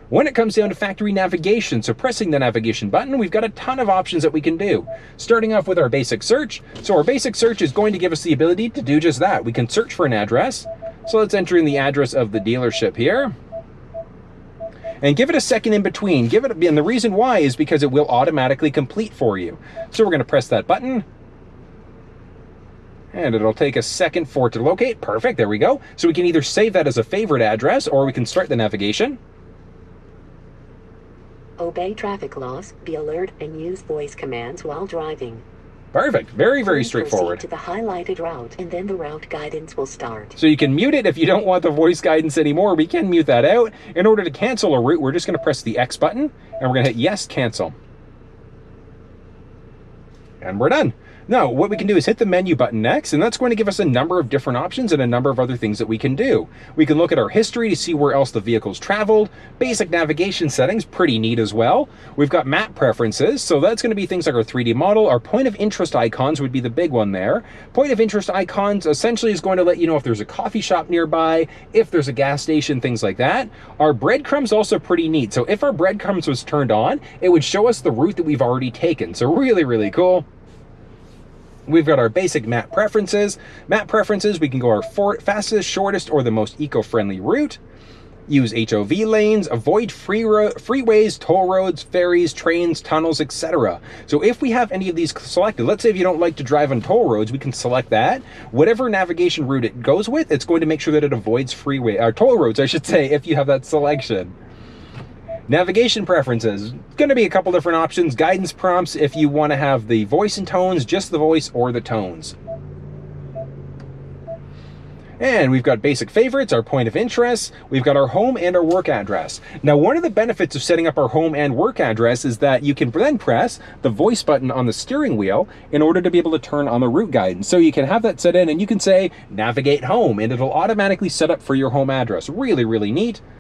When it comes down to factory navigation, so pressing the navigation button, we've got a ton of options that we can do. Starting off with our basic search. So our basic search is going to give us the ability to do just that. We can search for an address. So let's enter in the address of the dealership here. And give it a second in between. And the reason why is because it will automatically complete for you. So we're going to press that button. And it'll take a second for it to locate. Perfect, there we go. So we can either save that as a favorite address, or we can start the navigation. Obey traffic laws, be alert, and use voice commands while driving. Perfect, very, very Please straightforward. proceed to the highlighted route, and then the route guidance will start. So you can mute it if you don't want the voice guidance anymore. We can mute that out. In order to cancel a route, we're just going to press the X button, and we're going to hit yes, cancel. And we're done. Now, what we can do is hit the menu button next, and that's going to give us a number of different options and a number of other things that we can do. We can look at our history to see where else the vehicle's traveled. Basic navigation settings, pretty neat as well. We've got map preferences, so that's going to be things like our 3D model. Our point of interest icons would be the big one there. Point of interest icons essentially is going to let you know if there's a coffee shop nearby, if there's a gas station, things like that. Our breadcrumbs also pretty neat. So if our breadcrumbs was turned on, it would show us the route that we've already taken. So really, really cool. We've got our basic map preferences. Map preferences, we can go our fastest, shortest, or the most eco-friendly route. Use HOV lanes, avoid freeways, toll roads, ferries, trains, tunnels, etc. So if we have any of these selected, let's say if you don't like to drive on toll roads, we can select that. Whatever navigation route it goes with, it's going to make sure that it avoids toll roads, I should say, if you have that selection. Navigation preferences, going to be a couple different options. Guidance prompts if you want to have the voice and tones, just the voice or the tones. And we've got basic favorites, our point of interest. We've got our home and our work address. Now, one of the benefits of setting up our home and work address is that you can then press the voice button on the steering wheel in order to be able to turn on the route guidance. So you can have that set in and you can say, navigate home, and it'll automatically set up for your home address. Really, really neat.